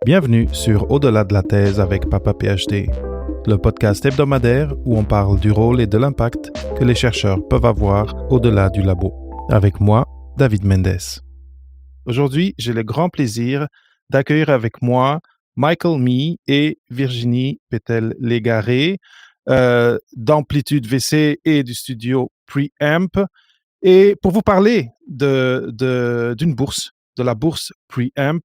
Bienvenue sur Au-delà de la thèse avec Papa PhD, le podcast hebdomadaire où on parle du rôle et de l'impact que les chercheurs peuvent avoir au-delà du labo. Avec moi, David Mendes. Aujourd'hui, j'ai le grand plaisir d'accueillir avec moi Michael Mee et Virginie Pétel-Légaré d'Amplitude VC et du studio Preamp, et pour vous parler d'une bourse, de la bourse Preamp.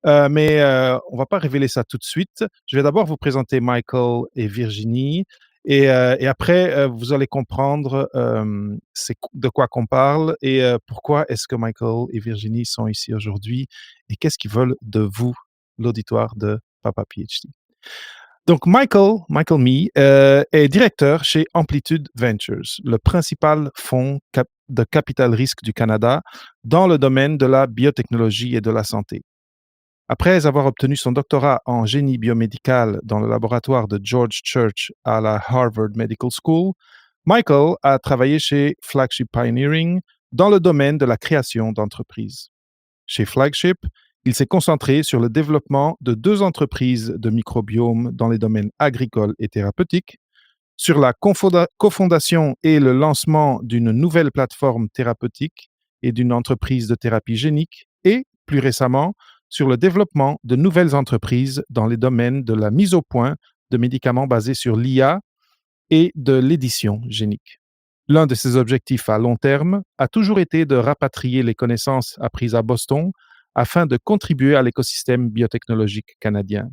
Mais on ne va pas révéler ça tout de suite. Je vais d'abord vous présenter Michael et Virginie. Et après, vous allez comprendre de quoi qu'on parle et pourquoi est-ce que Michael et Virginie sont ici aujourd'hui et qu'est-ce qu'ils veulent de vous, l'auditoire de Papa PhD. Donc, Michael Mee est directeur chez Amplitude Ventures, le principal fonds de capital risque du Canada dans le domaine de la biotechnologie et de la santé. Après avoir obtenu son doctorat en génie biomédical dans le laboratoire de George Church à la Harvard Medical School, Michael a travaillé chez Flagship Pioneering dans le domaine de la création d'entreprises. Chez Flagship, il s'est concentré sur le développement de 2 entreprises de microbiome dans les domaines agricoles et thérapeutiques, sur la cofondation et le lancement d'une nouvelle plateforme thérapeutique et d'une entreprise de thérapie génique et, plus récemment, sur le développement de nouvelles entreprises dans les domaines de la mise au point de médicaments basés sur l'IA et de l'édition génique. L'un de ses objectifs à long terme a toujours été de rapatrier les connaissances apprises à Boston afin de contribuer à l'écosystème biotechnologique canadien.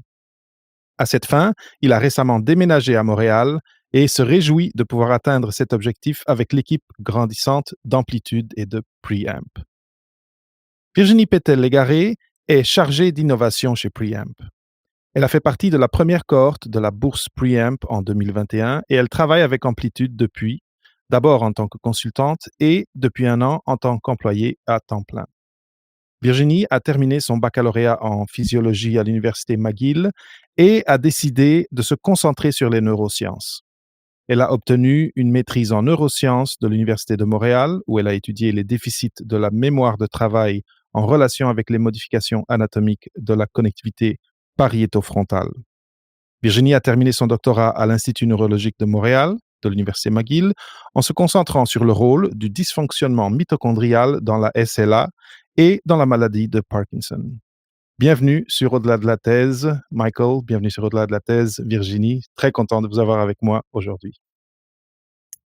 À cette fin, il a récemment déménagé à Montréal et se réjouit de pouvoir atteindre cet objectif avec l'équipe grandissante d'Amplitude et de Preamp. Virginie Pétel-Légaré est chargée d'innovation chez Preamp. Elle a fait partie de la première cohorte de la bourse Preamp en 2021 et elle travaille avec Amplitude depuis, d'abord en tant que consultante et depuis 1 an en tant qu'employée à temps plein. Virginie a terminé son baccalauréat en physiologie à l'université McGill et a décidé de se concentrer sur les neurosciences. Elle a obtenu une maîtrise en neurosciences de l'Université de Montréal, où elle a étudié les déficits de la mémoire de travail en relation avec les modifications anatomiques de la connectivité pariétofrontale. Virginie a terminé son doctorat à l'Institut neurologique de Montréal, de l'Université McGill, en se concentrant sur le rôle du dysfonctionnement mitochondrial dans la SLA et dans la maladie de Parkinson. Bienvenue sur Au-delà de la thèse, Michael. Bienvenue sur Au-delà de la thèse, Virginie. Très content de vous avoir avec moi aujourd'hui.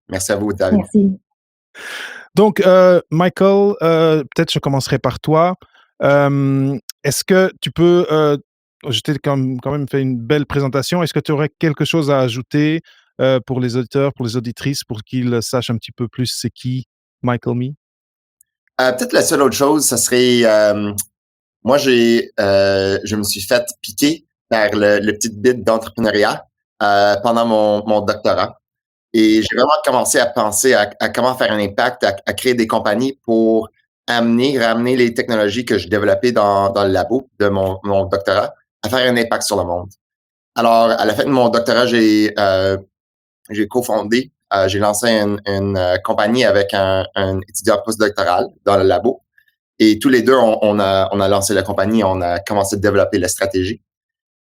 Merci à vous, David. Merci. Donc, Michael, peut-être je commencerai par toi. Est-ce que tu peux, je t'ai quand même fait une belle présentation. Est-ce que tu aurais quelque chose à ajouter pour les auditeurs, pour les auditrices, pour qu'ils sachent un petit peu plus c'est qui Michael Mee? Peut-être la seule autre chose, ça serait, moi, je me suis fait piquer par le petit bit d'entrepreneuriat pendant mon doctorat. Et j'ai vraiment commencé à penser à comment faire un impact, à créer des compagnies pour ramener les technologies que je développais dans le labo de mon doctorat, à faire un impact sur le monde. Alors, à la fin de mon doctorat, j'ai cofondé, j'ai lancé une compagnie avec un étudiant postdoctoral dans le labo. Et tous les deux, on a lancé la compagnie, on a commencé à développer la stratégie.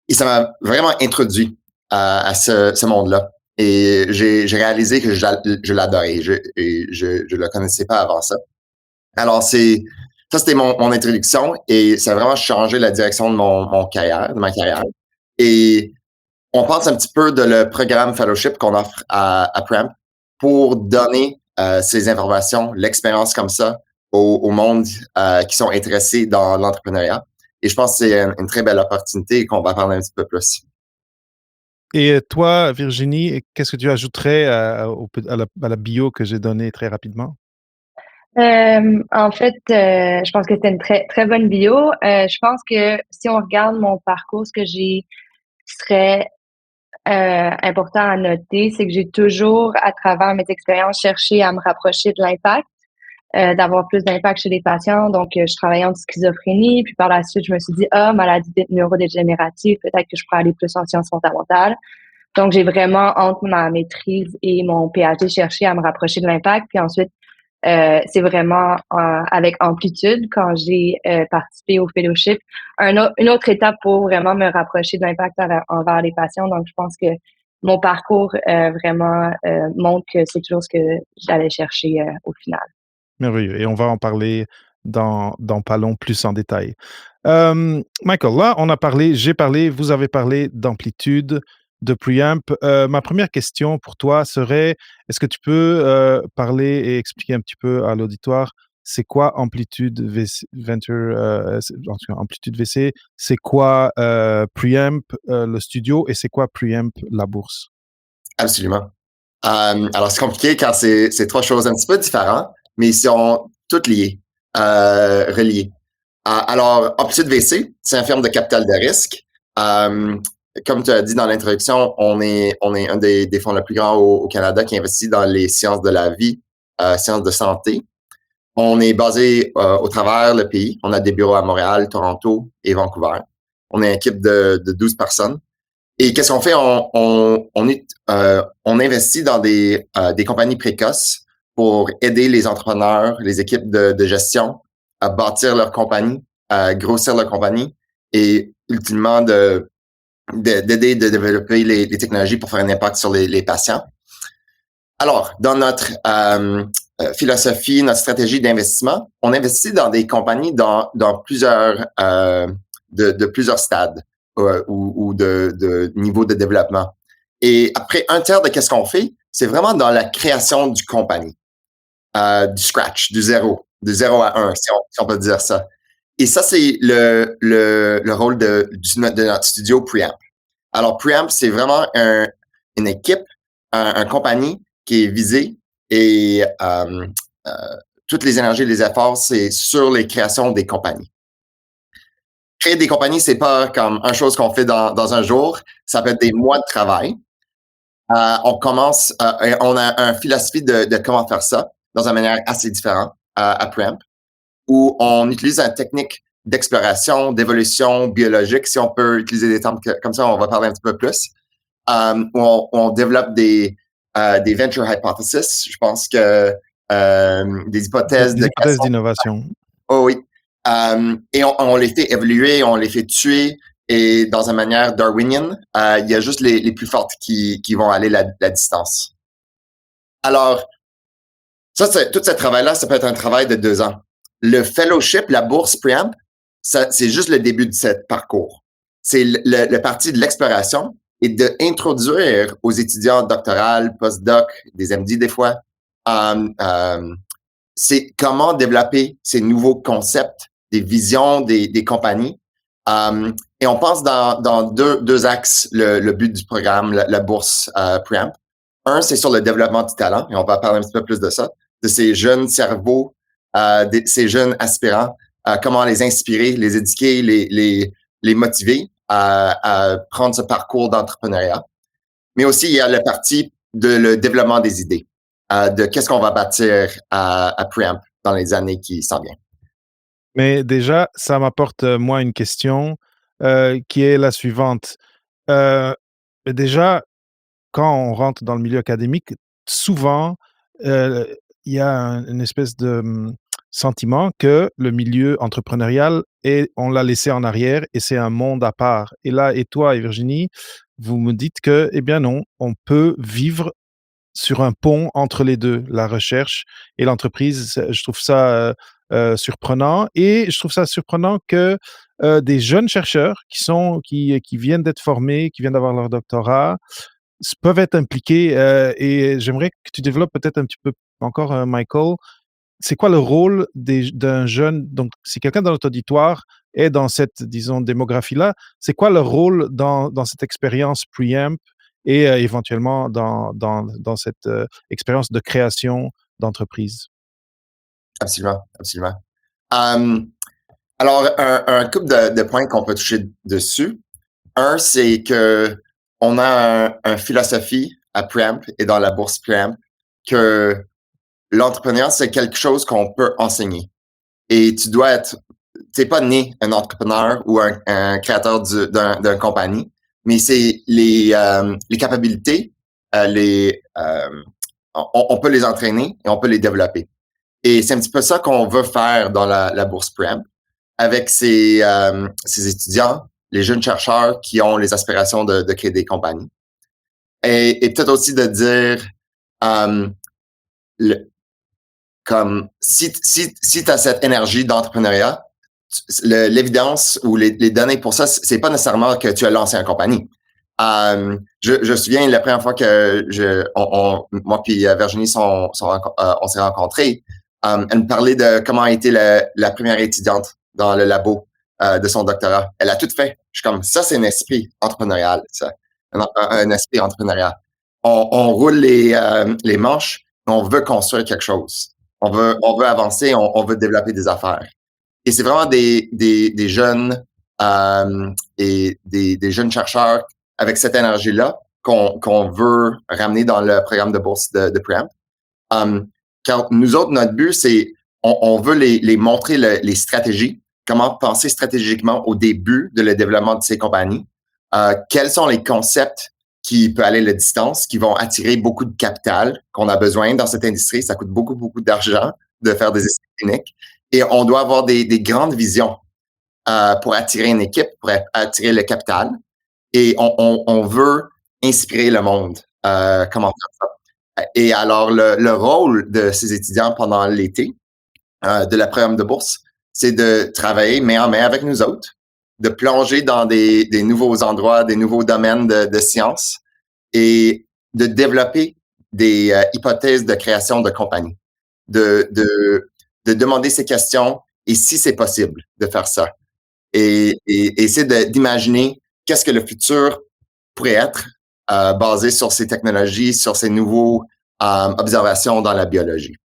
Et ça m'a vraiment introduit à ce monde-là. Et j'ai réalisé que je l'adorais. Je le connaissais pas avant ça. Alors, ça, c'était mon introduction et ça a vraiment changé la direction de ma carrière. Et on pense un petit peu de le programme fellowship qu'on offre à Preamp pour donner ces informations, l'expérience comme ça au monde qui sont intéressés dans l'entrepreneuriat. Et je pense que c'est une très belle opportunité et qu'on va parler un petit peu plus. Et toi, Virginie, qu'est-ce que tu ajouterais à la bio que j'ai donnée très rapidement? En fait, je pense que c'était une très, très bonne bio. Je pense que si on regarde mon parcours, ce que qui serait important à noter, c'est que j'ai toujours, à travers mes expériences, cherché à me rapprocher de l'impact, d'avoir plus d'impact chez les patients. Donc, je travaillais en schizophrénie, puis par la suite, je me suis dit, maladie neurodégénérative, peut-être que je pourrais aller plus en sciences fondamentales. Donc, j'ai vraiment, entre ma maîtrise et mon PhD, cherché à me rapprocher de l'impact. Puis ensuite, c'est vraiment avec Amplitude quand j'ai participé au fellowship. Une autre étape pour vraiment me rapprocher de l'impact envers les patients. Donc, je pense que mon parcours vraiment montre que c'est toujours ce que j'allais chercher au final. Merveilleux. Et on va en parler dans pas long plus en détail. Michael, là, j'ai parlé, vous avez parlé d'amplitude, de preamp. Ma première question pour toi serait, est-ce que tu peux parler et expliquer un petit peu à l'auditoire, c'est quoi Amplitude VC, Venture, en tout cas, Amplitude VC, c'est quoi preamp, le studio, et c'est quoi preamp, la bourse? Absolument. Alors, c'est compliqué car c'est trois choses un petit peu différentes, mais ils sont toutes liées, reliées. Alors, Amplitude VC, c'est un firme de capital de risque. Comme tu as dit dans l'introduction, on est un des fonds les plus grands au Canada qui investit dans les sciences de la vie, sciences de santé. On est basé au travers le pays. On a des bureaux à Montréal, Toronto et Vancouver. On est une équipe de 12 personnes. Et qu'est-ce qu'on fait? On investit dans des compagnies précoces pour aider les entrepreneurs, les équipes de gestion à bâtir leur compagnie, à grossir leur compagnie et ultimement d'aider de développer les technologies pour faire un impact sur les patients. Alors, dans notre philosophie, notre stratégie d'investissement, on investit dans des compagnies dans plusieurs de plusieurs stades ou de niveau de développement. Et après un tiers de qu'est-ce qu'on fait, c'est vraiment dans la création du compagnie, du scratch, de 0 à 1, si on peut dire ça. Et ça, c'est le rôle de notre studio Preamp. Alors, Preamp, c'est vraiment une équipe, un compagnie qui est visée et toutes les énergies, les efforts, c'est sur les créations des compagnies. Créer des compagnies, c'est pas comme une chose qu'on fait dans un jour. Ça peut être des mois de travail. On commence, on a une philosophie de comment faire ça dans une manière assez différente à Preamp, où on utilise une technique d'exploration, d'évolution biologique, si on peut utiliser des termes comme ça, on va parler un petit peu plus, où on développe des venture hypotheses. Je pense que des hypothèses d'innovation. Oh oui. Et on les fait évoluer, on les fait tuer, et dans une manière darwinienne, il y a juste les plus fortes qui vont aller la distance. Alors, tout ce travail-là, ça peut être un travail de 2 ans. Le fellowship, la bourse Preamp, c'est juste le début de ce parcours. C'est le parti de l'exploration et d'introduire aux étudiants doctorales, post-doc, des MD des fois, c'est comment développer ces nouveaux concepts, des visions des compagnies. Et on pense dans deux axes le but du programme, la bourse Preamp. Un, c'est sur le développement du talent, et on va parler un petit peu plus de ça, de ces jeunes cerveaux, ces jeunes aspirants, comment les inspirer, les éduquer, les motiver à prendre ce parcours d'entrepreneuriat. Mais aussi, il y a la partie de le développement des idées, de qu'est-ce qu'on va bâtir à Preamp dans les années qui s'en viennent. Mais déjà, ça m'apporte, moi, une question qui est la suivante. Déjà, quand on rentre dans le milieu académique, souvent, il y a une espèce de sentiment que le milieu entrepreneurial, on l'a laissé en arrière et c'est un monde à part. Et là, et toi et Virginie, vous me dites que, eh bien non, on peut vivre sur un pont entre les deux, la recherche et l'entreprise. Je trouve ça surprenant, et je trouve ça surprenant que des jeunes chercheurs qui viennent d'être formés, qui viennent d'avoir leur doctorat, peuvent être impliqués, et j'aimerais que tu développes peut-être un petit peu encore, Michael. C'est quoi le rôle d'un jeune, donc si quelqu'un dans notre auditoire est dans cette, disons, démographie-là, c'est quoi le rôle dans cette expérience Preamp et éventuellement dans cette expérience de création d'entreprise? Absolument, absolument. Alors, un couple de points qu'on peut toucher dessus. Un, c'est que on a un philosophie à Preamp et dans la bourse Preamp que l'entrepreneuriat, c'est quelque chose qu'on peut enseigner. Et t'es pas né un entrepreneur ou un créateur d'une compagnie, mais c'est les capacités, on peut les entraîner et on peut les développer. Et c'est un petit peu ça qu'on veut faire dans la bourse Preamp avec ces étudiants, les jeunes chercheurs qui ont les aspirations de créer des compagnies. Et peut-être aussi de dire, comme si tu as cette énergie d'entrepreneuriat, l'évidence ou les données pour ça, c'est pas nécessairement que tu as lancé une compagnie. Je me souviens la première fois que moi puis Virginie on s'est rencontrés, elle me parlait de comment a été la première étudiante dans le labo de son doctorat. Elle a tout fait. Je suis comme, ça, c'est un esprit entrepreneurial, ça. Un esprit entrepreneurial. On roule les manches, on veut construire quelque chose. On veut avancer, on veut développer des affaires. Et c'est vraiment des jeunes et des jeunes chercheurs avec cette énergie-là qu'on veut ramener dans le programme de bourse de Preamp. Car nous autres, notre but, c'est on veut les montrer les stratégies, comment penser stratégiquement au début de le développement de ces compagnies, quels sont les concepts qui peuvent aller la distance, qui vont attirer beaucoup de capital qu'on a besoin dans cette industrie. Ça coûte beaucoup, beaucoup d'argent de faire des essais cliniques. Et on doit avoir des grandes visions pour attirer une équipe, pour attirer le capital. Et on veut inspirer le monde. Comment faire ça? Et alors, le rôle de ces étudiants pendant l'été de la programme de bourse, c'est de travailler main en main avec nous autres, de plonger dans des nouveaux endroits, des nouveaux domaines de sciences et de développer des hypothèses de création de compagnie, de demander ces questions et si c'est possible de faire ça. Et essayer d'imaginer qu'est-ce que le futur pourrait être basé sur ces technologies, sur ces nouveaux observations dans la biologie.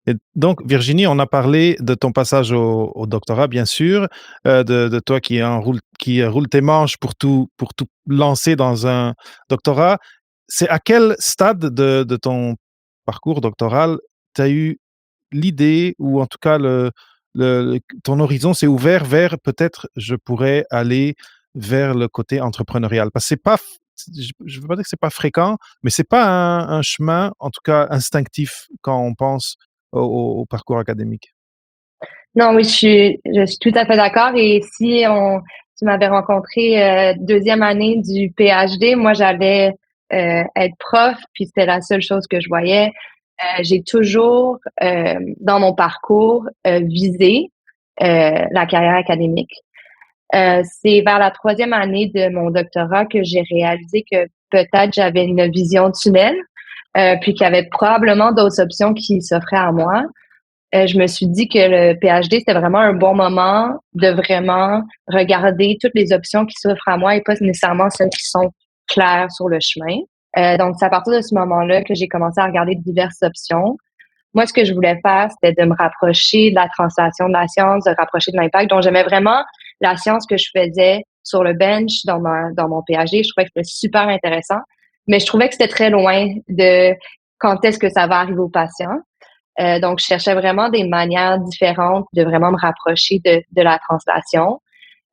Et donc, Virginie, on a parlé de ton passage au doctorat, bien sûr, de toi qui roule tes manches pour tout lancer dans un doctorat. C'est à quel stade de ton parcours doctoral tu as eu l'idée, ou en tout cas ton horizon s'est ouvert vers peut-être je pourrais aller vers le côté entrepreneurial? Parce que c'est pas, je veux pas dire que c'est pas fréquent, mais c'est pas un chemin, en tout cas instinctif, quand on pense au parcours académique. Non, oui, je suis tout à fait d'accord. Et si tu m'avais rencontré deuxième année du PhD, moi j'allais être prof, puis c'était la seule chose que je voyais. J'ai toujours dans mon parcours visé la carrière académique. C'est vers la troisième année de mon doctorat que j'ai réalisé que peut-être j'avais une vision tunnel, puis qu'il y avait probablement d'autres options qui s'offraient à moi. Je me suis dit que le PhD, c'était vraiment un bon moment de vraiment regarder toutes les options qui s'offrent à moi et pas nécessairement celles qui sont claires sur le chemin. Donc, c'est à partir de ce moment-là que j'ai commencé à regarder diverses options. Moi, ce que je voulais faire, c'était de me rapprocher de la translation de la science, de rapprocher de l'impact. Donc, j'aimais vraiment la science que je faisais sur le bench dans mon PhD. Je trouvais que c'était super intéressant, mais je trouvais que c'était très loin de quand est-ce que ça va arriver aux patients. Donc, je cherchais vraiment des manières différentes de vraiment me rapprocher de la translation.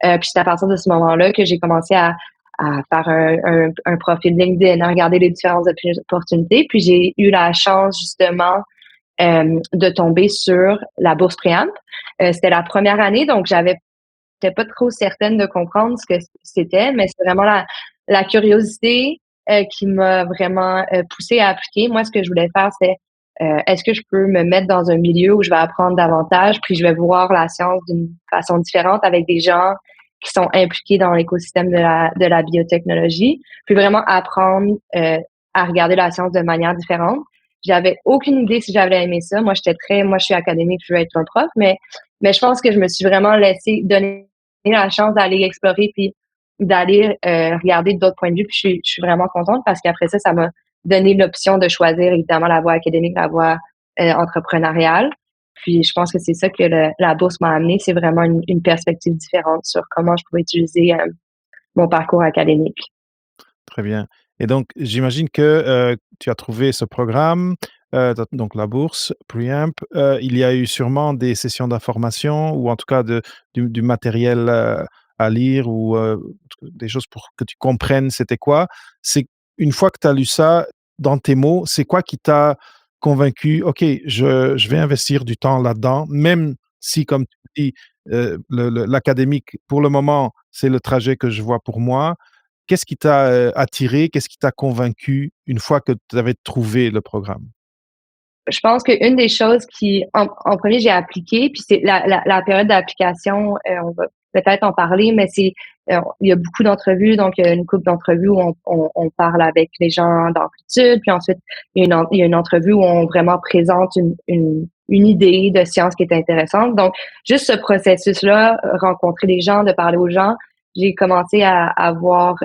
Puis c'est à partir de ce moment-là que j'ai commencé à faire un profil LinkedIn, à regarder les différentes opportunités. Puis j'ai eu la chance justement de tomber sur la bourse Preamp. C'était la première année, donc j'étais pas trop certaine de comprendre ce que c'était, mais c'est vraiment la curiosité qui m'a vraiment poussée à appliquer. Moi, ce que je voulais faire, c'est est-ce que je peux me mettre dans un milieu où je vais apprendre davantage, puis je vais voir la science d'une façon différente avec des gens qui sont impliqués dans l'écosystème de la biotechnologie, puis vraiment apprendre à regarder la science de manière différente. J'avais aucune idée si j'avais aimé ça. Moi, je suis académique, je veux être un prof, mais je pense que je me suis vraiment laissé donner la chance d'aller explorer puis d'aller regarder d'autres points de vue. Puis je suis vraiment contente parce qu'après ça m'a donné l'option de choisir évidemment la voie académique, la voie entrepreneuriale. Puis je pense que c'est ça que la bourse m'a amené, c'est vraiment une perspective différente sur comment je pouvais utiliser mon parcours académique. Très bien. Et donc, j'imagine que tu as trouvé ce programme, donc la bourse Preamp. Il y a eu sûrement des sessions d'information, ou en tout cas du matériel à lire, ou des choses pour que tu comprennes c'était quoi. C'est une fois que tu as lu ça, dans tes mots, c'est quoi qui t'a convaincu, OK, je vais investir du temps là-dedans, même si, comme tu dis, l'académique, pour le moment, c'est le trajet que je vois pour moi. Qu'est-ce qui t'a attiré? Qu'est-ce qui t'a convaincu une fois que tu avais trouvé le programme? Je pense qu'une des choses qui, en premier, j'ai appliqué, puis c'est la période d'application, on va peut-être en parler, mais il y a beaucoup d'entrevues, donc il y a une couple d'entrevues où on parle avec les gens d'amplitude, puis ensuite il y a une entrevue où on vraiment présente une idée de science qui est intéressante. Donc, juste ce processus-là, rencontrer des gens, de parler aux gens, j'ai commencé à avoir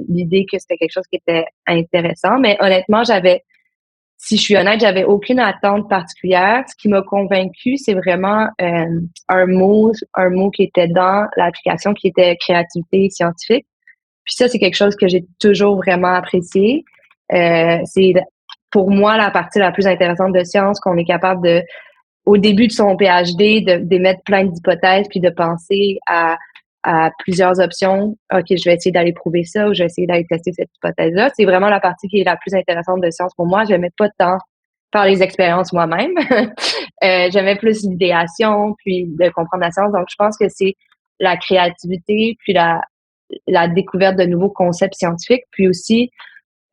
l'idée que c'était quelque chose qui était intéressant, mais honnêtement, si je suis honnête, j'avais aucune attente particulière. Ce qui m'a convaincue, c'est vraiment un mot qui était dans l'application, qui était créativité scientifique. Puis ça, c'est quelque chose que j'ai toujours vraiment apprécié. C'est pour moi la partie la plus intéressante de science, qu'on est capable de, au début de son PhD, d'émettre plein d'hypothèses, puis de penser à plusieurs options. OK, je vais essayer d'aller prouver ça ou je vais essayer d'aller tester cette hypothèse-là. C'est vraiment la partie qui est la plus intéressante de science pour moi. J'aimais pas tant faire les expériences moi-même. J'aimais plus l'idéation, puis de comprendre la science. Donc, je pense que c'est la créativité, puis la découverte de nouveaux concepts scientifiques, puis aussi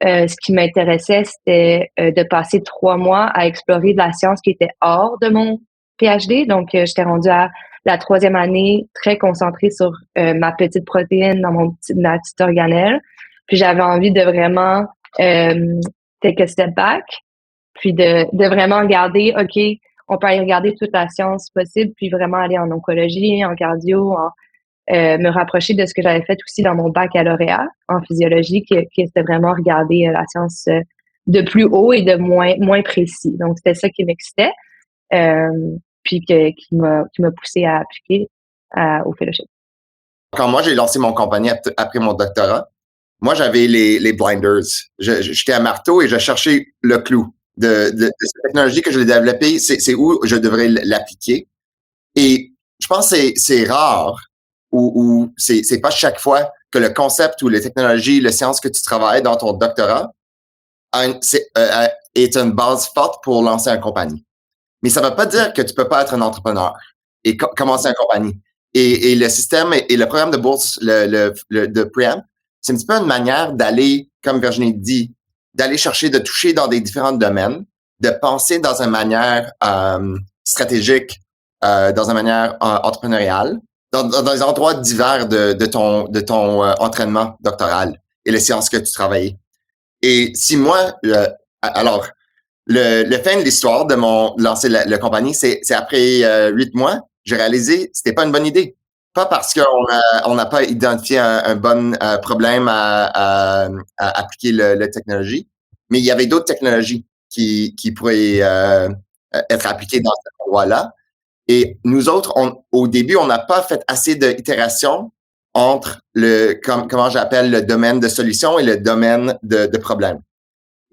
ce qui m'intéressait, c'était de passer 3 mois à explorer de la science qui était hors de mon PhD. Donc, j'étais rendue à la 3e année, très concentrée sur ma petite protéine dans ma petite organelle. Puis, j'avais envie de vraiment take a step back, puis de vraiment regarder, OK, on peut aller regarder toute la science possible, puis vraiment aller en oncologie, en cardio, me rapprocher de ce que j'avais fait aussi dans mon baccalauréat en physiologie, que c'était vraiment regarder la science de plus haut et de moins précis. Donc, c'était ça qui m'excitait, euh, puis qui m'a poussé à appliquer au fellowship. Quand moi, j'ai lancé mon compagnie après mon doctorat, moi, j'avais les blinders. J'étais à marteau et je cherchais le clou de cette technologie que je l'ai développée. C'est où je devrais l'appliquer. Et je pense que c'est rare ou c'est pas chaque fois que le concept ou les technologies, les sciences que tu travailles dans ton doctorat est une base forte pour lancer une compagnie. Mais ça ne veut pas dire que tu peux pas être un entrepreneur et commencer une compagnie. Et le système et le programme de bourse de Preamp, c'est un petit peu une manière d'aller, comme Virginie dit, d'aller chercher, de toucher dans des différents domaines, de penser dans une manière stratégique, dans une manière entrepreneuriale, dans des endroits divers de ton entraînement doctoral et les sciences que tu travailles. Et si moi, alors, le fin de l'histoire de mon lancer la compagnie, c'est après 8 mois, j'ai réalisé c'était pas une bonne idée. Pas parce qu'on n'a pas identifié un bon problème à appliquer la technologie, mais il y avait d'autres technologies qui pourraient être appliquées dans cet endroit-là. Et nous autres, au début, on n'a pas fait assez d'itérations entre comment j'appelle le domaine de solution et le domaine de problème.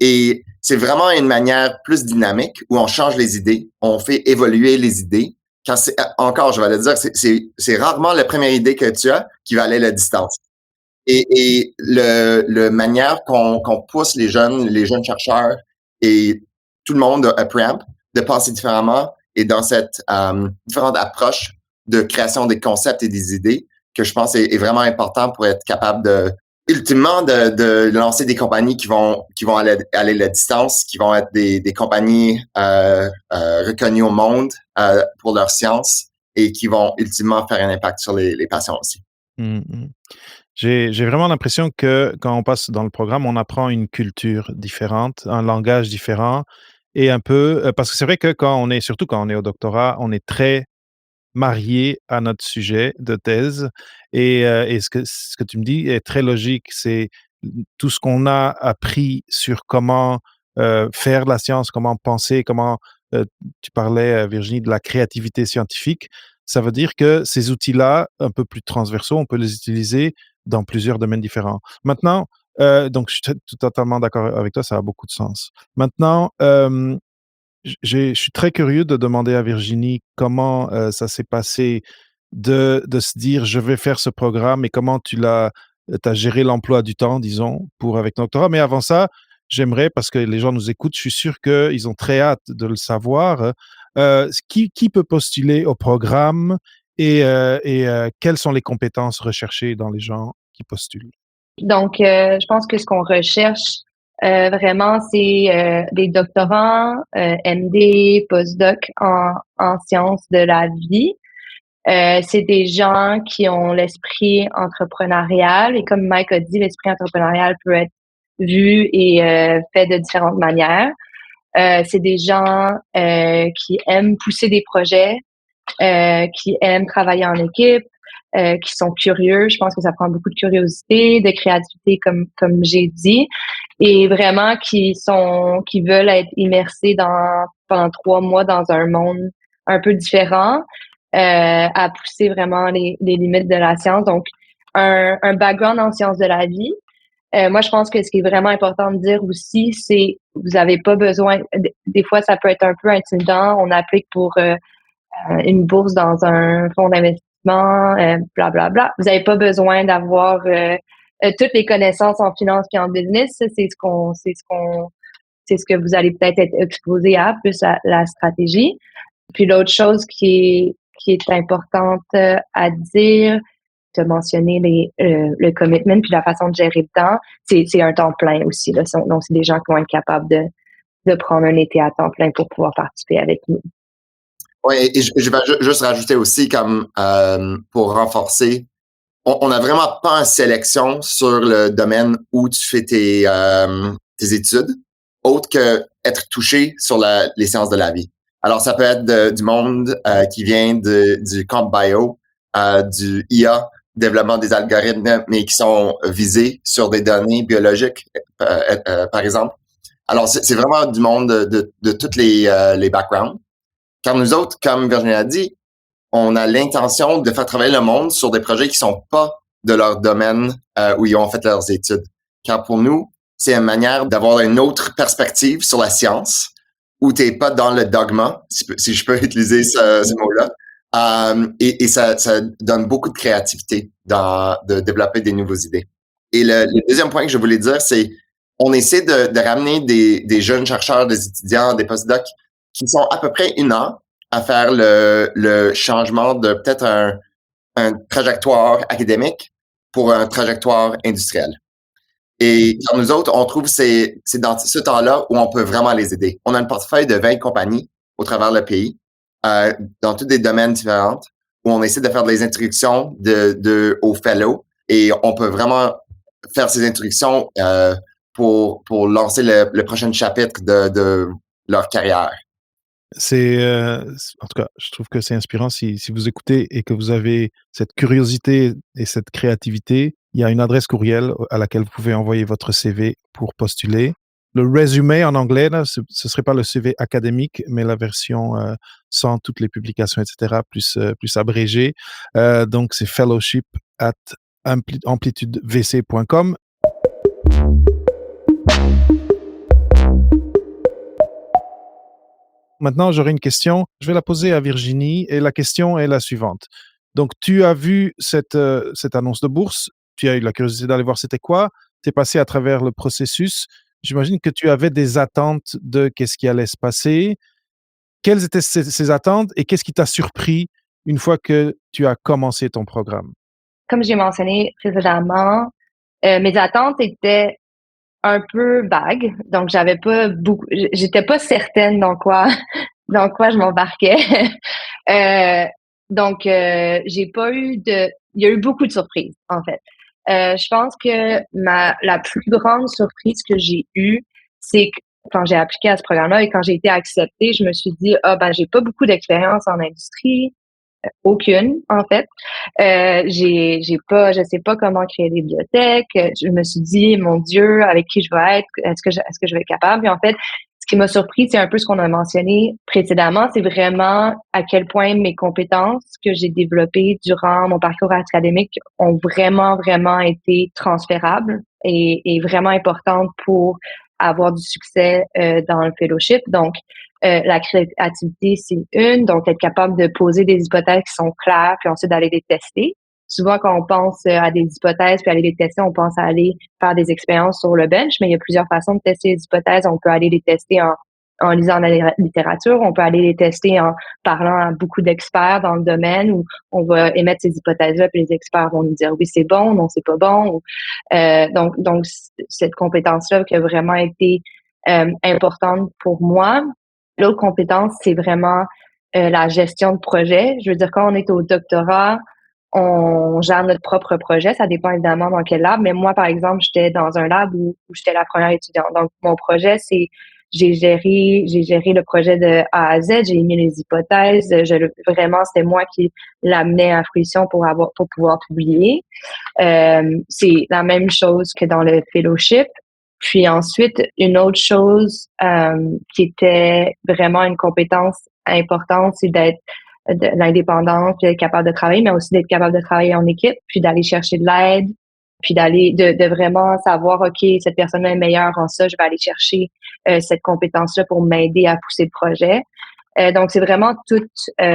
Et c'est vraiment une manière plus dynamique où on change les idées, on fait évoluer les idées. Encore, je vais le dire, c'est rarement la première idée que tu as qui va aller la distance. Et le manière qu'on pousse les jeunes chercheurs et tout le monde à Preamp de penser différemment et dans cette différente approche de création des concepts et des idées que je pense est vraiment important pour être capable ultimement de lancer des compagnies qui vont aller la distance, qui vont être des compagnies reconnues au monde pour leur science et qui vont ultimement faire un impact sur les patients aussi. Mmh. J'ai vraiment l'impression que quand on passe dans le programme, on apprend une culture différente, un langage différent et un peu, parce que c'est vrai que surtout quand on est au doctorat, on est très marié à notre sujet de thèse et ce que tu me dis est très logique. C'est tout ce qu'on a appris sur comment, faire de la science, comment penser, comment, tu parlais, Virginie, de la créativité scientifique. Ça veut dire que ces outils-là, un peu plus transversaux, on peut les utiliser dans plusieurs domaines différents. Maintenant, donc je suis totalement d'accord avec toi, ça a beaucoup de sens. Maintenant, je suis très curieux de demander à Virginie comment, ça s'est passé de se dire: «Je vais faire ce programme» et comment tu as géré l'emploi du temps, disons, pour avec ton doctorat. Mais avant ça, j'aimerais, parce que les gens nous écoutent, je suis sûr qu'ils ont très hâte de le savoir. Qui peut postuler au programme et quelles sont les compétences recherchées dans les gens qui postulent? Donc, je pense que ce qu'on recherche vraiment, c'est des doctorants, MD, postdoc en sciences de la vie. C'est des gens qui ont l'esprit entrepreneurial et comme Mike a dit, l'esprit entrepreneurial peut être vu et fait de différentes manières. C'est des gens qui aiment pousser des projets, qui aiment travailler en équipe, qui sont curieux. Je pense que ça prend beaucoup de curiosité, de créativité, comme j'ai dit, et vraiment qui veulent être immersés pendant 3 mois dans un monde un peu différent, à pousser vraiment les limites de la science. Donc, un background en sciences de la vie. Moi, je pense que ce qui est vraiment important de dire aussi, c'est vous n'avez pas besoin. Des fois, ça peut être un peu intimidant. On applique pour une bourse dans un fonds d'investissement, bla bla bla. Vous n'avez pas besoin d'avoir toutes les connaissances en finance et en business. Ça, c'est ce que vous allez peut-être être exposé à, plus à la stratégie. Puis l'autre chose qui est importante à dire, tu as mentionné le commitment puis la façon de gérer le temps, c'est un temps plein aussi. Là. Donc, c'est des gens qui vont être capables de prendre un été à temps plein pour pouvoir participer avec nous. Oui, et je vais juste rajouter aussi comme pour renforcer, on n'a vraiment pas une sélection sur le domaine où tu fais tes études, autre que être touché sur les sciences de la vie. Alors, ça peut être du monde qui vient du camp bio, du IA, développement des algorithmes, mais qui sont visés sur des données biologiques, par exemple. Alors, c'est vraiment du monde de tous les backgrounds. Car nous autres, comme Virginie a dit, on a l'intention de faire travailler le monde sur des projets qui sont pas de leur domaine où ils ont fait leurs études. Car pour nous, c'est une manière d'avoir une autre perspective sur la science où tu n'es pas dans le dogma, si je peux utiliser ce mot-là. Et ça donne beaucoup de créativité de développer des nouvelles idées. Et le deuxième point que je voulais dire, c'est on essaie de ramener des jeunes chercheurs, des étudiants, des postdocs qui sont à peu près 1 an à faire le changement de peut-être un trajectoire académique pour un trajectoire industriel. Et quand nous autres, on trouve que c'est dans ce temps-là où on peut vraiment les aider. On a un portefeuille de 20 compagnies au travers le pays, dans tous des domaines différents, où on essaie de faire des introductions aux fellows et on peut vraiment faire ces introductions pour lancer le prochain chapitre de leur carrière. En tout cas, je trouve que c'est inspirant si vous écoutez et que vous avez cette curiosité et cette créativité. Il y a une adresse courriel à laquelle vous pouvez envoyer votre CV pour postuler. Le résumé en anglais, là, ce serait pas le CV académique, mais la version sans toutes les publications, etc., plus abrégée. Donc, c'est fellowship@amplitudevc.com. Maintenant, j'aurais une question. Je vais la poser à Virginie et la question est la suivante. Donc, tu as vu cette annonce de bourse, tu as eu la curiosité d'aller voir c'était quoi, tu es passé à travers le processus. J'imagine que tu avais des attentes de qu'est-ce qui allait se passer. Quelles étaient ces attentes et qu'est-ce qui t'a surpris une fois que tu as commencé ton programme? Comme j'ai mentionné précédemment, mes attentes étaient un peu vagues, donc j'étais pas certaine dans quoi je m'embarquais. Donc, j'ai pas eu il y a eu beaucoup de surprises, en fait. Je pense que la plus grande surprise que j'ai eue, c'est que quand j'ai appliqué à ce programme-là et quand j'ai été acceptée, je me suis dit, j'ai pas beaucoup d'expérience en industrie. Aucune, en fait. Je sais pas comment créer des bibliothèques. Je me suis dit, mon Dieu, avec qui je vais être? Est-ce que je vais être capable? Et en fait, ce qui m'a surpris, c'est un peu ce qu'on a mentionné précédemment, c'est vraiment à quel point mes compétences que j'ai développées durant mon parcours académique ont vraiment, vraiment été transférables et vraiment importantes pour avoir du succès dans le fellowship. Donc, la créativité, c'est donc être capable de poser des hypothèses qui sont claires, puis ensuite d'aller les tester. souvent, quand on pense à des hypothèses puis aller les tester, on pense à aller faire des expériences sur le bench, mais il y a plusieurs façons de tester les hypothèses. On peut aller les tester en lisant la littérature, on peut aller les tester en parlant à beaucoup d'experts dans le domaine où on va émettre ces hypothèses-là, puis les experts vont nous dire oui, c'est bon, non, c'est pas bon. Donc, cette compétence-là qui a vraiment été importante pour moi. L'autre compétence, c'est vraiment la gestion de projet. Je veux dire, quand on est au doctorat, on gère notre propre projet. Ça dépend évidemment dans quel lab. Mais moi, par exemple, j'étais dans un lab où j'étais la première étudiante. Donc, mon projet, c'est j'ai géré le projet de A à Z. J'ai mis les hypothèses. Vraiment, c'était moi qui l'amenais à fruition pour pouvoir publier. C'est la même chose que dans le fellowship. Puis ensuite, une autre chose qui était vraiment une compétence importante, c'est d'être de l'indépendance, puis d'être capable de travailler, mais aussi d'être capable de travailler en équipe, puis d'aller chercher de l'aide, puis de vraiment savoir, OK, cette personne-là est meilleure en ça, je vais aller chercher cette compétence-là pour m'aider à pousser le projet. Donc, c'est vraiment tout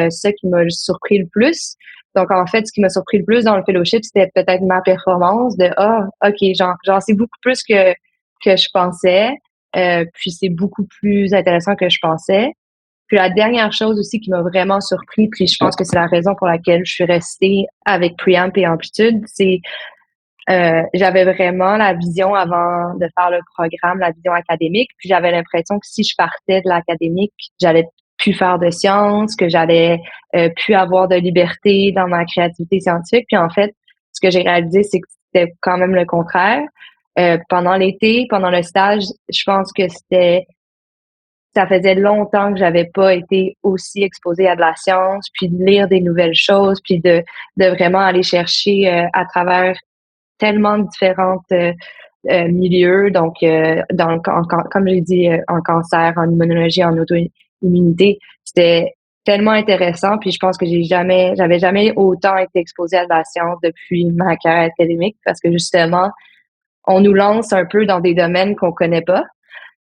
ça qui m'a surpris le plus. Donc, en fait, ce qui m'a surpris le plus dans le fellowship, c'était peut-être ma performance de, OK, j'en sais beaucoup plus que je pensais. Puis c'est beaucoup plus intéressant que je pensais. Puis la dernière chose aussi qui m'a vraiment surpris, puis je pense que c'est la raison pour laquelle je suis restée avec Preamp et Amplitude, c'est j'avais vraiment la vision avant de faire le programme, la vision académique, puis j'avais l'impression que si je partais de l'académique, j'allais plus faire de sciences, que j'allais plus avoir de liberté dans ma créativité scientifique. Puis en fait, ce que j'ai réalisé, c'est que c'était quand même le contraire. Pendant l'été, pendant le stage, je pense que ça faisait longtemps que j'avais pas été aussi exposée à de la science, puis de lire des nouvelles choses, puis de vraiment aller chercher à travers tellement de différentes milieux. Donc, comme j'ai dit, en cancer, en immunologie, en auto-immunité, c'était tellement intéressant. Puis je pense que j'avais jamais autant été exposée à de la science depuis ma carrière académique parce que justement, on nous lance un peu dans des domaines qu'on connaît pas.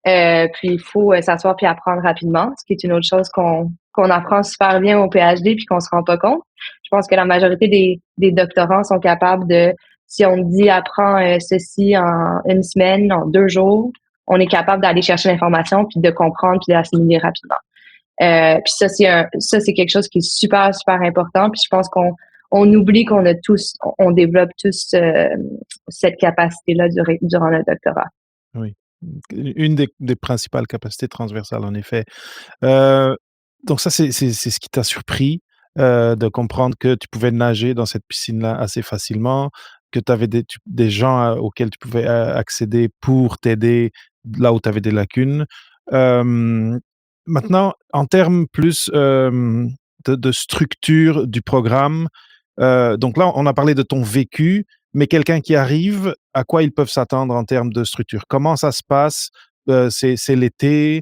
Puis il faut s'asseoir puis apprendre rapidement, ce qui est une autre chose qu'on apprend super bien au PhD puis qu'on se rend pas compte. Je pense que la majorité des doctorants sont capables de, si on dit apprends ceci en une semaine, en 2 jours, on est capable d'aller chercher l'information puis de comprendre puis d'assimiler rapidement. Puis ça c'est quelque chose qui est super super important. Puis je pense qu'on oublie qu'on a tous, on développe tous cette capacité-là durant notre doctorat. Oui, une des principales capacités transversales, en effet. Heu, donc ça, c'est ce qui t'a surpris, de comprendre que tu pouvais nager dans cette piscine-là assez facilement, que tu avais des gens, auxquels tu pouvais accéder pour t'aider là où tu avais des lacunes. Hem, Maintenant, en termes plus, de structure du programme, donc là, on a parlé de ton vécu, mais quelqu'un qui arrive, à quoi ils peuvent s'attendre en termes de structure? Comment ça se passe? C'est l'été?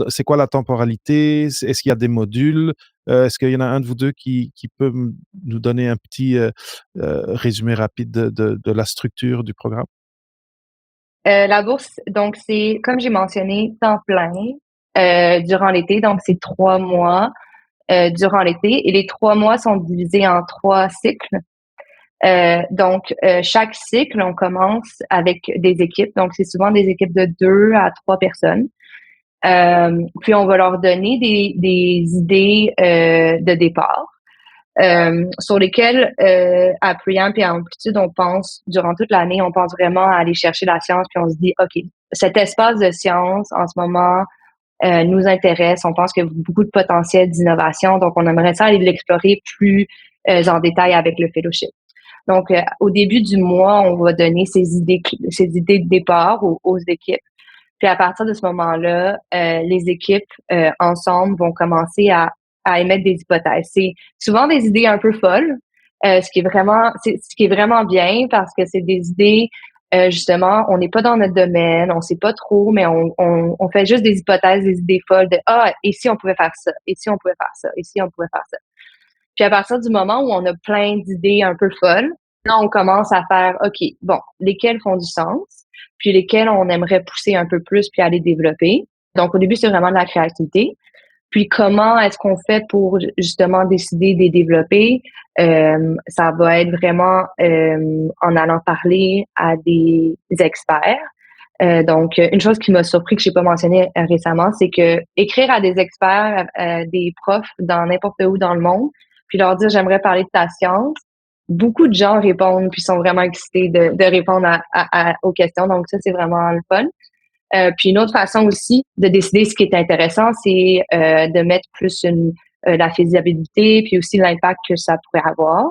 C'est quoi la temporalité? Est-ce qu'il y a des modules? Est-ce qu'il y en a un de vous 2 qui peut nous donner un petit, résumé rapide de la structure du programme? La bourse, donc c'est, comme j'ai mentionné, temps plein durant l'été, donc c'est 3 mois durant l'été. Et les 3 mois sont divisés en 3 cycles. Donc, chaque cycle, on commence avec des équipes. Donc, c'est souvent des équipes de 2 à 3 personnes. Puis, on va leur donner des idées de départ sur lesquelles, à Preamp et à Amplitude, on pense, durant toute l'année, on pense vraiment à aller chercher la science. Puis, on se dit, OK, cet espace de science, en ce moment, nous intéresse. On pense qu'il y a beaucoup de potentiel d'innovation. Donc, on aimerait ça aller l'explorer plus en détail avec le fellowship. Donc, au début du mois, on va donner ces idées de départ aux équipes. Puis à partir de ce moment-là, les équipes ensemble vont commencer à émettre des hypothèses. C'est souvent des idées un peu folles, ce qui est vraiment bien parce que c'est des idées justement, on n'est pas dans notre domaine, on sait pas trop, mais on fait juste des hypothèses, des idées folles de et si on pouvait faire ça, et si on pouvait faire ça, et si on pouvait faire ça. Puis à partir du moment où on a plein d'idées un peu folles, là, on commence à faire, OK, bon, lesquelles font du sens, puis lesquelles on aimerait pousser un peu plus puis aller développer. Donc, au début, c'est vraiment de la créativité. Puis comment est-ce qu'on fait pour justement décider de les développer? Ça va être vraiment en allant parler à des experts. Donc, une chose qui m'a surpris que j'ai pas mentionné récemment, c'est que écrire à des experts, des profs dans n'importe où dans le monde, puis leur dire j'aimerais parler de ta science, beaucoup de gens répondent puis sont vraiment excités de répondre aux questions. Donc ça, c'est vraiment le fun. Puis une autre façon aussi de décider ce qui est intéressant, c'est de mettre plus la faisabilité puis aussi l'impact que ça pourrait avoir.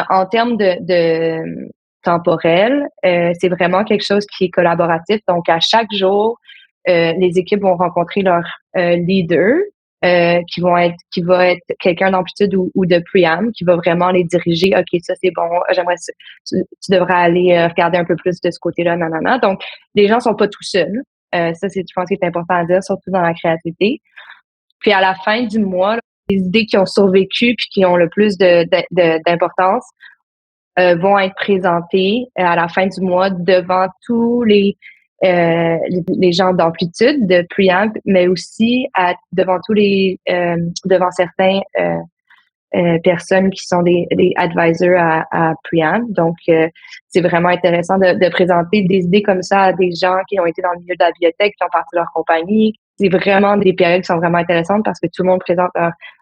En termes de temporel, c'est vraiment quelque chose qui est collaboratif. Donc, à chaque jour, les équipes vont rencontrer leur leader, qui va être quelqu'un d'amplitude ou de preamp, qui va vraiment les diriger. OK, ça c'est bon, tu devrais aller regarder un peu plus de ce côté-là, nanana. Donc, les gens sont pas tout seuls. Ça, je pense, que c'est important à dire, surtout dans la créativité. Puis à la fin du mois, les idées qui ont survécu puis qui ont le plus d'importance vont être présentées à la fin du mois devant tous les gens d'amplitude, de preamp, mais aussi devant devant certains personnes qui sont des advisors à preamp. Donc, c'est vraiment intéressant de présenter des idées comme ça à des gens qui ont été dans le milieu de la biotech, qui ont parti de leur compagnie. C'est vraiment des périodes qui sont vraiment intéressantes parce que tout le monde présente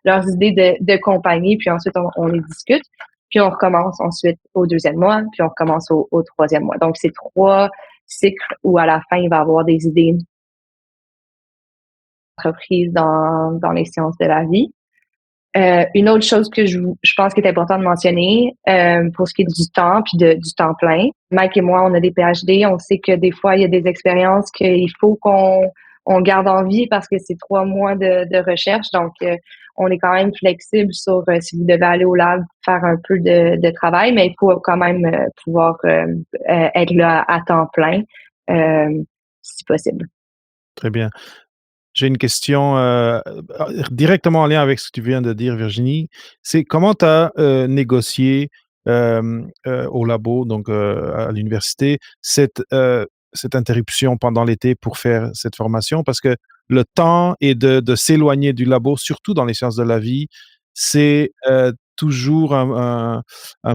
leurs idées de compagnie, puis ensuite on les discute. Puis on recommence ensuite au deuxième mois, puis on recommence au troisième mois. Donc, c'est 3 cycles où à la fin, il va y avoir des idées entreprises dans les sciences de la vie. Une autre chose que je pense qu'il est important de mentionner pour ce qui est du temps puis du temps plein. Mike et moi, on a des PhD. On sait que des fois, il y a des expériences qu'il faut qu'on garde en vie parce que c'est 3 mois de recherche. Donc, on est quand même flexible sur si vous devez aller au lab faire un peu de travail, mais il faut quand même pouvoir être là à temps plein si possible. Très bien. J'ai une question directement en lien avec ce que tu viens de dire, Virginie. C'est comment tu as négocié au labo, donc à l'université, cette interruption pendant l'été pour faire cette formation? Parce que le temps et de s'éloigner du labo, surtout dans les sciences de la vie, c'est toujours un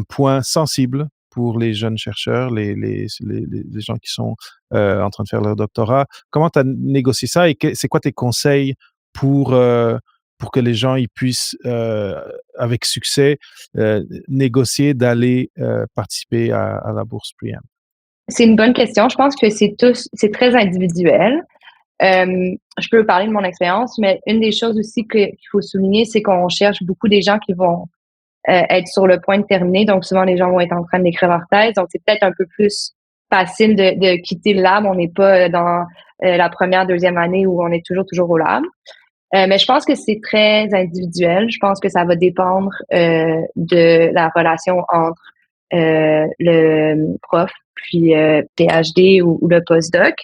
point sensible pour les jeunes chercheurs, les gens qui sont en train de faire leur doctorat. Comment tu as négocié ça et c'est quoi tes conseils pour que les gens ils puissent, avec succès, négocier d'aller participer à la bourse Preamp? C'est une bonne question. Je pense que c'est très individuel. Je peux parler de mon expérience, mais une des choses aussi qu'il faut souligner, c'est qu'on cherche beaucoup des gens qui vont être sur le point de terminer. Donc, souvent, les gens vont être en train d'écrire leur thèse. Donc, c'est peut-être un peu plus facile de quitter le lab. On n'est pas dans la première, deuxième année où on est toujours au lab. Mais je pense que c'est très individuel. Je pense que ça va dépendre de la relation entre le prof puis PhD ou le postdoc.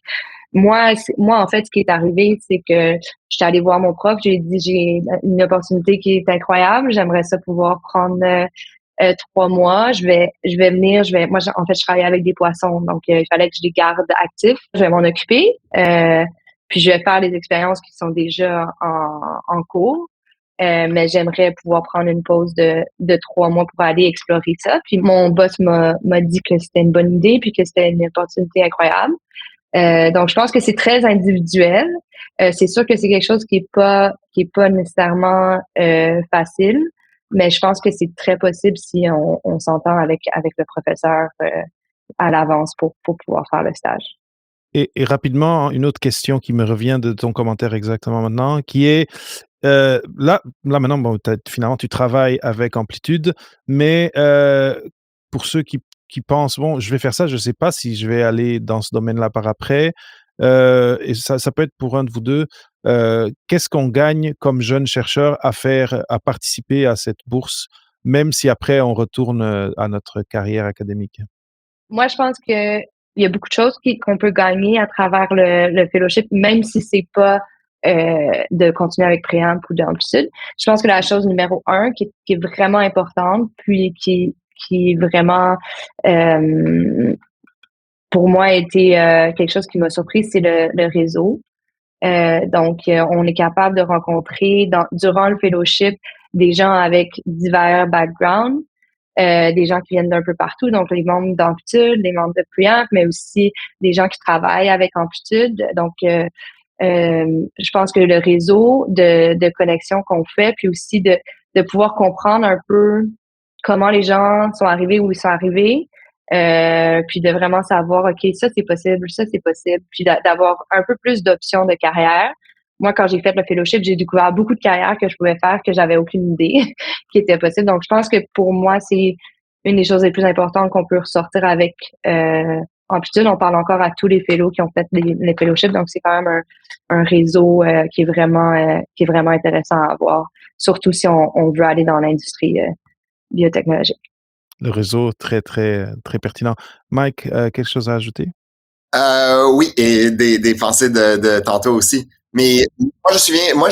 Moi, en fait, ce qui est arrivé, c'est que j'étais allée voir mon prof, j'ai dit j'ai une opportunité qui est incroyable, j'aimerais ça pouvoir prendre 3 mois, je vais venir, en fait, je travaille avec des poissons, donc il fallait que je les garde actifs, je vais m'en occuper, puis je vais faire les expériences qui sont déjà en cours. Mais j'aimerais pouvoir prendre une pause de 3 mois pour aller explorer ça. Puis mon boss m'a dit que c'était une bonne idée puis que c'était une opportunité incroyable. Donc, je pense que c'est très individuel. C'est sûr que c'est quelque chose qui est pas nécessairement facile, mais je pense que c'est très possible si on s'entend avec le professeur à l'avance pour pouvoir faire le stage. Et rapidement, une autre question qui me revient de ton commentaire exactement maintenant, qui est là maintenant, bon, finalement, tu travailles avec Amplitude, mais pour ceux qui pensent, bon, je vais faire ça, je ne sais pas si je vais aller dans ce domaine-là par après, et ça peut être pour un de vous deux. Qu'est-ce qu'on gagne comme jeune chercheur à participer à cette bourse, même si après on retourne à notre carrière académique? Moi, je pense que il y a beaucoup de choses qu'on peut gagner à travers le fellowship, même si c'est pas de continuer avec Préamp ou d'Amplitude. Je pense que la chose numéro 1 qui est vraiment importante, puis qui est vraiment pour moi a été quelque chose qui m'a surpris, c'est le réseau. On est capable de rencontrer durant le fellowship des gens avec divers backgrounds, des gens qui viennent d'un peu partout, donc les membres d'Amplitude, les membres de Preamp, mais aussi des gens qui travaillent avec Amplitude. Je pense que le réseau de connexion qu'on fait, puis aussi de pouvoir comprendre un peu comment les gens sont arrivés où ils sont arrivés, puis de vraiment savoir, OK, ça c'est possible, puis d'avoir un peu plus d'options de carrière. Moi, quand j'ai fait le fellowship, j'ai découvert beaucoup de carrières que je pouvais faire que j'avais aucune idée qui était possible. Donc, je pense que pour moi, c'est une des choses les plus importantes qu'on peut ressortir avec Amplitude. On parle encore à tous les fellows qui ont fait les fellowships, donc c'est quand même un réseau qui est vraiment intéressant à avoir, surtout si on veut aller dans l'industrie biotechnologique. Le réseau, très, très, très pertinent. Mike, quelque chose à ajouter? Oui, et des pensées de tantôt aussi. Mais moi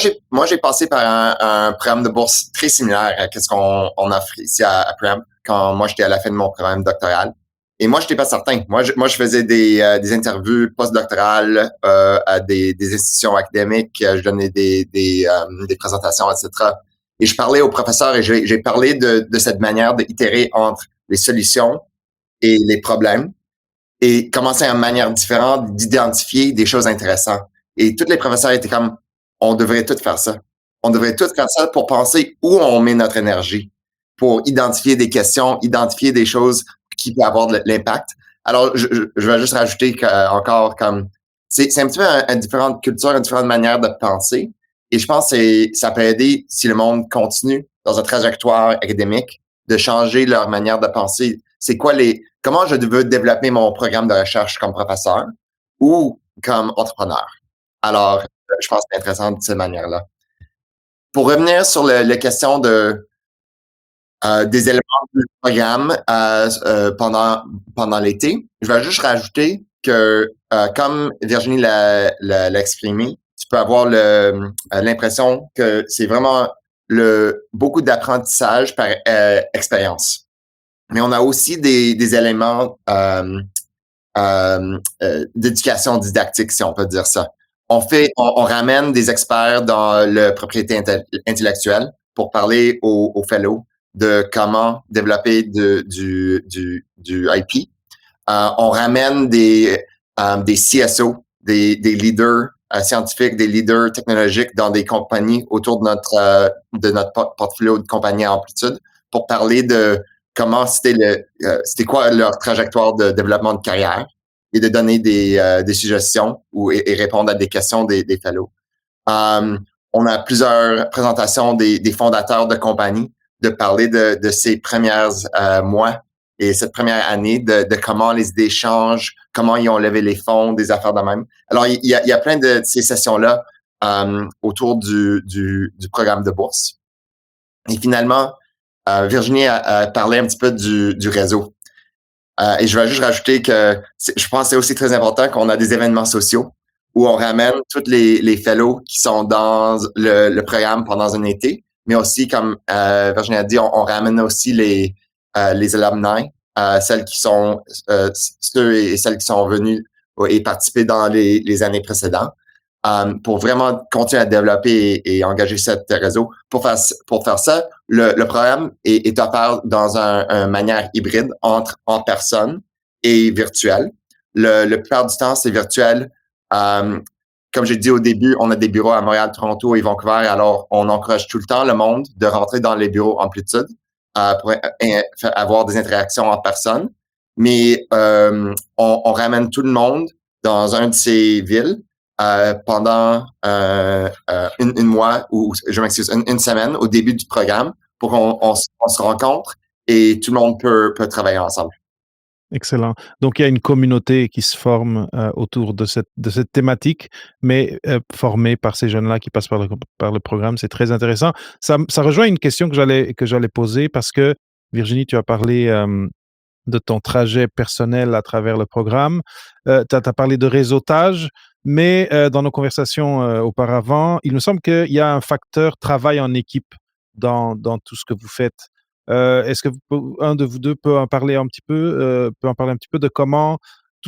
j'ai passé par un programme de bourse très similaire à ce qu'on offre ici à Preamp quand moi j'étais à la fin de mon programme doctoral. Et moi, j'étais pas certain. Moi, je faisais des interviews postdoctorales à des institutions académiques. Je donnais des présentations, etc. Et je parlais aux professeurs et j'ai parlé de cette manière d'itérer entre les solutions et les problèmes et commencer une manière différente d'identifier des choses intéressantes. Et tous les professeurs étaient comme, on devrait tout faire ça. On devrait tout faire ça pour penser où on met notre énergie, pour identifier des questions, identifier des choses qui peuvent avoir de l'impact. Alors, je vais juste rajouter encore comme, c'est un petit peu une différente culture, une différente manière de penser. Et je pense que ça peut aider si le monde continue dans une trajectoire académique de changer leur manière de penser. C'est quoi comment je veux développer mon programme de recherche comme professeur ou comme entrepreneur. Alors, je pense que c'est intéressant de cette manière-là. Pour revenir sur la question des éléments du programme pendant l'été, je vais juste rajouter que, comme Virginie l'a exprimé, tu peux avoir l'impression que c'est vraiment beaucoup d'apprentissage par expérience. Mais on a aussi des éléments d'éducation didactique, si on peut dire ça. On ramène des experts dans la propriété intellectuelle pour parler aux fellows de comment développer du IP. On ramène des CSO, des leaders scientifiques, des leaders technologiques dans des compagnies autour de notre portfolio de compagnies à Amplitude pour parler de comment c'était quoi leur trajectoire de développement de carrière et de donner des suggestions et répondre à des questions des fellows. On a plusieurs présentations des fondateurs de compagnies de parler de ces premiers mois et cette première année de comment les idées changent, comment ils ont levé les fonds, des affaires de même. Alors, il y a plein de ces sessions-là autour du programme de bourse. Et finalement, Virginie a parlé un petit peu du réseau. Et je vais juste rajouter que je pense que c'est aussi très important qu'on a des événements sociaux où on ramène tous les fellows qui sont dans le programme pendant un été, mais aussi, comme Virginie a dit, on ramène aussi les alumni, ceux et celles qui sont venus et participer dans les années précédentes. Pour vraiment continuer à développer et engager ce réseau. Pour faire ça, le programme est offert dans une manière hybride entre en personne et virtuel. Le plupart du temps, c'est virtuel. Comme j'ai dit au début, on a des bureaux à Montréal, Toronto et Vancouver, alors on encourage tout le temps le monde de rentrer dans les bureaux Amplitude pour avoir des interactions en personne. Mais on ramène tout le monde dans une de ces villes pendant une mois ou je m'excuse une semaine au début du programme pour qu'on se rencontre et tout le monde peut travailler ensemble. Excellent. Donc, il y a une communauté qui se forme autour de cette thématique, mais formée par ces jeunes-là qui passent par le programme. C'est très intéressant. Ça rejoint une question que j'allais poser parce que, Virginie, tu as parlé de ton trajet personnel à travers le programme. Tu as parlé de réseautage, mais dans nos conversations auparavant, il me semble qu'il y a un facteur travail en équipe dans tout ce que vous faites. Est-ce que un de vous deux peut en parler un petit peu de comment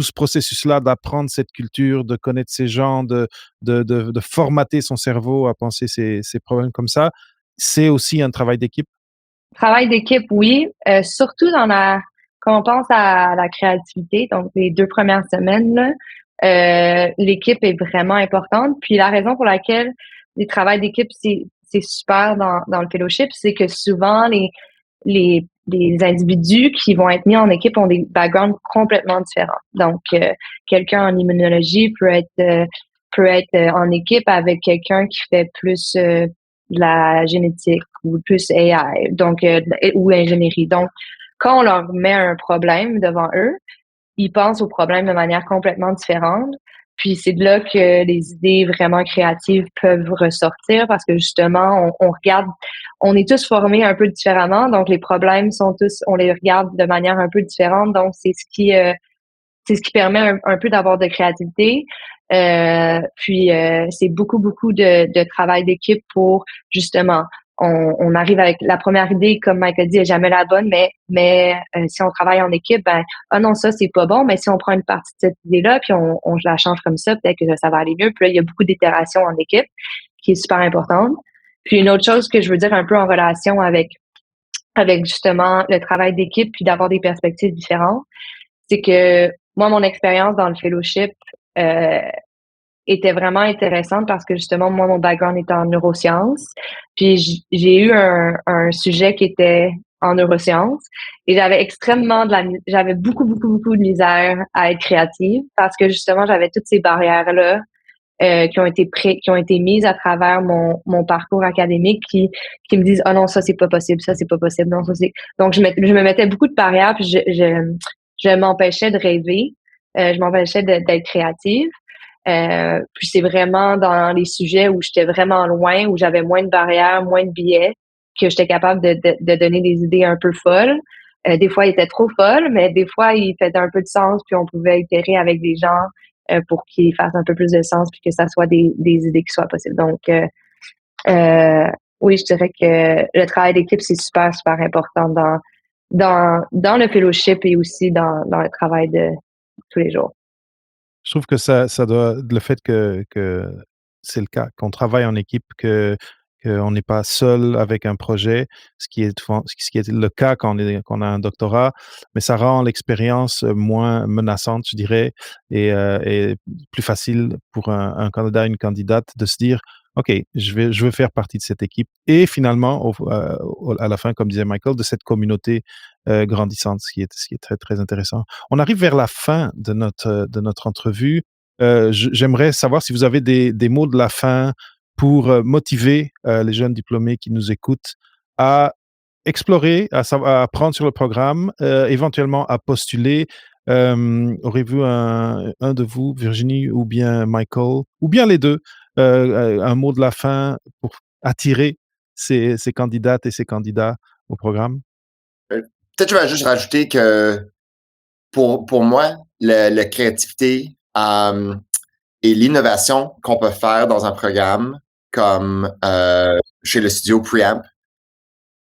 tout ce processus-là d'apprendre cette culture, de connaître ces gens, de formater son cerveau à penser ces problèmes comme ça, c'est aussi un travail d'équipe? Travail d'équipe, oui. Surtout quand on pense à la créativité, donc les 2 premières semaines, là, l'équipe est vraiment importante. Puis la raison pour laquelle le travail d'équipe, c'est super dans le fellowship, c'est que souvent les individus qui vont être mis en équipe ont des backgrounds complètement différents. Donc, quelqu'un en immunologie peut être en équipe avec quelqu'un qui fait plus de la génétique ou plus AI, donc ou ingénierie. Donc, quand on leur met un problème devant eux, ils pensent au problème de manière complètement différente. Puis c'est de là que les idées vraiment créatives peuvent ressortir parce que justement, on regarde, on est tous formés un peu différemment, donc les problèmes sont tous, on les regarde de manière un peu différente, donc c'est ce qui permet un peu d'avoir de créativité. Puis c'est beaucoup de travail d'équipe pour justement on arrive avec la première idée, comme Mike a dit, est jamais la bonne, mais si on travaille en équipe, ben non, ça c'est pas bon, mais si on prend une partie de cette idée-là, puis on la change comme ça, peut-être que ça va aller mieux. Puis là, il y a beaucoup d'itérations en équipe qui est super importante. Puis une autre chose que je veux dire un peu en relation avec justement le travail d'équipe, puis d'avoir des perspectives différentes, c'est que moi, mon expérience dans le fellowship était vraiment intéressante parce que justement, moi, mon background est en neurosciences. Puis j'ai eu un sujet qui était en neurosciences et j'avais beaucoup de misère à être créative parce que justement, j'avais toutes ces barrières-là qui ont été mises à travers mon parcours académique qui me disent, oh non, ça, c'est pas possible, ça, c'est pas possible, non, ça, c'est... Donc, je me mettais beaucoup de barrières puis je m'empêchais de rêver, je m'empêchais d'être créative. Puis c'est vraiment dans les sujets où j'étais vraiment loin, où j'avais moins de barrières, moins de biais, que j'étais capable de donner des idées un peu folles. Des fois, ils étaient trop folles, mais des fois, ils faisaient un peu de sens, puis on pouvait itérer avec des gens pour qu'ils fassent un peu plus de sens, puis que ça soit des idées qui soient possibles. Donc, oui, je dirais que le travail d'équipe, c'est super, super important dans le fellowship et aussi dans le travail de tous les jours. Je trouve que ça doit le fait que c'est le cas, qu'on travaille en équipe, qu'on n'est pas seul avec un projet, ce qui est le cas quand qu'on a un doctorat, mais ça rend l'expérience moins menaçante, je dirais, et plus facile pour un candidat, une candidate de se dire: «OK, je veux faire partie de cette équipe» et finalement à la fin, comme disait Michael, de cette communauté, grandissante, ce qui est très, très intéressant. On arrive vers la fin de notre entrevue. J'aimerais savoir si vous avez des mots de la fin pour motiver les jeunes diplômés qui nous écoutent à explorer, à apprendre sur le programme, éventuellement à postuler. Aurez-vous un de vous, Virginie ou bien Michael, ou bien les deux, un mot de la fin pour attirer ces candidates et ces candidats au programme? Peut-être je vais juste rajouter que pour moi, la créativité et l'innovation qu'on peut faire dans un programme comme chez le studio Preamp,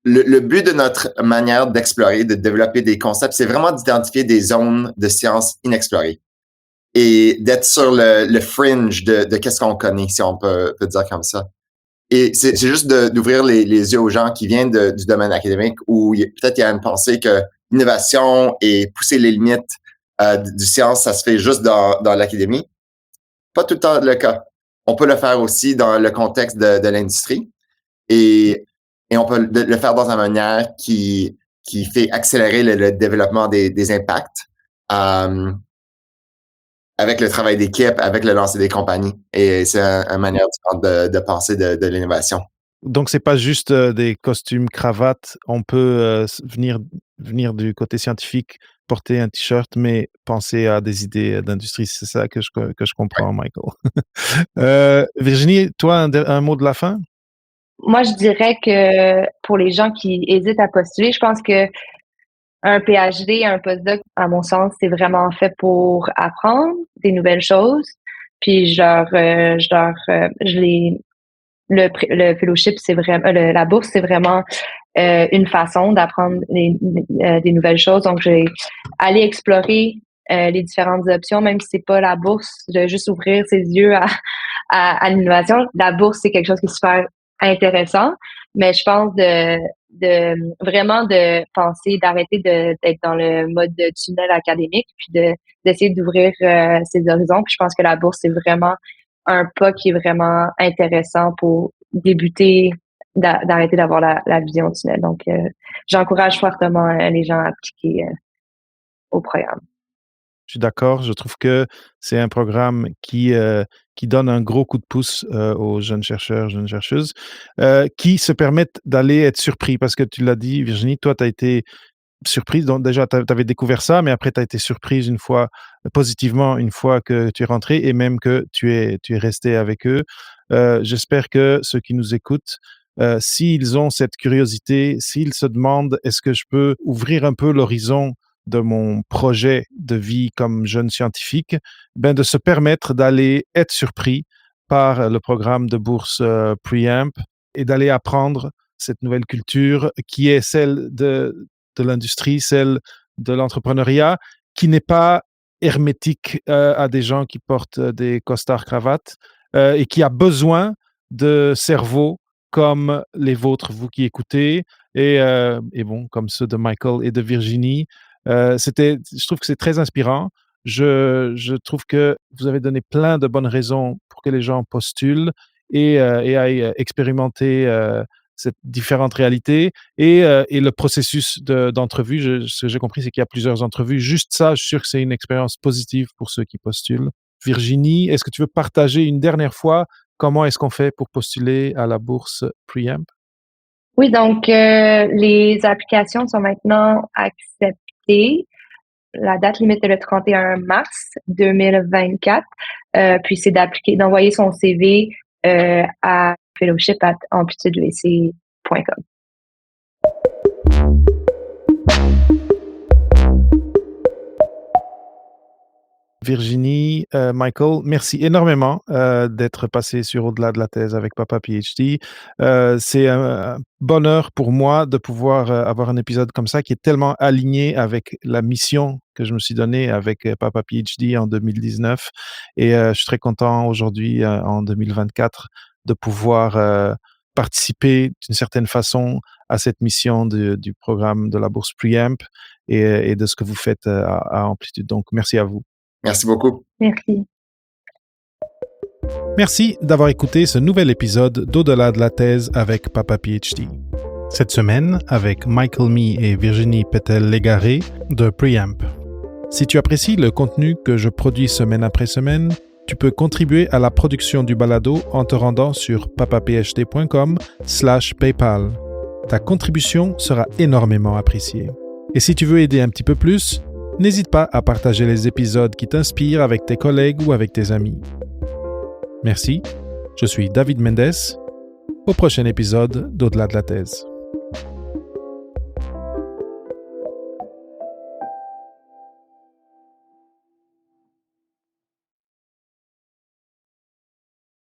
le but de notre manière d'explorer, de développer des concepts, c'est vraiment d'identifier des zones de sciences inexplorées et d'être sur le fringe de qu'est-ce qu'on connaît, si on peut dire comme ça. Et c'est juste d'ouvrir les yeux aux gens qui viennent du domaine académique où peut-être il y a une pensée que l'innovation et pousser les limites du science, ça se fait juste dans l'académie. Pas tout le temps le cas. On peut le faire aussi dans le contexte de l'industrie et on peut le faire dans une manière qui fait accélérer le développement des impacts avec le travail d'équipe, avec le lancer des compagnies. Et c'est une manière différente de penser de l'innovation. Donc c'est pas juste, des costumes, cravates. On peut, venir du côté scientifique, porter un t-shirt, mais penser à des idées, d'industrie. C'est ça que je comprends, Michael. Virginie, toi, un mot de la fin? Moi, je dirais que pour les gens qui hésitent à postuler, je pense que un PhD, un postdoc, à mon sens, c'est vraiment fait pour apprendre des nouvelles choses. Puis le fellowship, c'est vraiment la bourse, c'est vraiment une façon d'apprendre des nouvelles choses. Donc, je vais aller explorer les différentes options, même si c'est pas la bourse, de juste ouvrir ses yeux à l'innovation. La bourse, c'est quelque chose qui est super intéressant, mais je pense de vraiment de penser, d'arrêter d'être dans le mode de tunnel académique, puis d'essayer d'ouvrir ses horizons. Puis je pense que la bourse, c'est vraiment un pas qui est vraiment intéressant pour débuter, d'arrêter d'avoir la vision tunnel. Donc, j'encourage fortement les gens à appliquer au programme. Je suis d'accord. Je trouve que c'est un programme qui donne un gros coup de pouce aux jeunes chercheurs, jeunes chercheuses, qui se permettent d'aller être surpris. Parce que tu l'as dit, Virginie, toi, tu as été surprise. Donc déjà, tu avais découvert ça, mais après, tu as été surprise positivement, une fois que tu es rentrée et même que tu es restée avec eux. J'espère que ceux qui nous écoutent, s'ils ont cette curiosité, s'ils se demandent est-ce que je peux ouvrir un peu l'horizon de mon projet de vie comme jeune scientifique, de se permettre d'aller être surpris par le programme de bourse Preamp et d'aller apprendre cette nouvelle culture qui est celle de l'industrie, celle de l'entrepreneuriat, qui n'est pas hermétique à des gens qui portent des costards cravates et qui a besoin de cerveaux comme les vôtres, vous qui écoutez, et bon, comme ceux de Michael et de Virginie. Je trouve que c'est très inspirant. Je trouve que vous avez donné plein de bonnes raisons pour que les gens postulent et aillent expérimenter cette différente réalité et le processus d'entrevue. Ce que j'ai compris, c'est qu'il y a plusieurs entrevues. Juste ça, je suis sûr que c'est une expérience positive pour ceux qui postulent. Virginie, est-ce que tu veux partager une dernière fois comment est-ce qu'on fait pour postuler à la bourse Preamp? Oui, donc les applications sont maintenant acceptées. La date limite est le 31 mars 2024. Puis c'est d'envoyer son CV à fellowship@amplitudevc.com. Virginie, Michael, merci énormément d'être passé sur Au-delà de la thèse avec Papa PhD. C'est un bonheur pour moi de pouvoir avoir un épisode comme ça qui est tellement aligné avec la mission que je me suis donnée avec Papa PhD en 2019. Et je suis très content aujourd'hui, en 2024, de pouvoir participer d'une certaine façon à cette mission du programme de la bourse Preamp et de ce que vous faites à Amplitude. Donc, merci à vous. Merci beaucoup. Merci. Merci d'avoir écouté ce nouvel épisode d'Au-delà de la thèse avec Papa PhD. Cette semaine, avec Michael Mee et Virginie Pétel-Légaré de Preamp. Si tu apprécies le contenu que je produis semaine après semaine, tu peux contribuer à la production du balado en te rendant sur papaphd.com/paypal. Ta contribution sera énormément appréciée. Et si tu veux aider un petit peu plus, n'hésite pas à partager les épisodes qui t'inspirent avec tes collègues ou avec tes amis. Merci, je suis David Mendes. Au prochain épisode d'Au-delà de la thèse.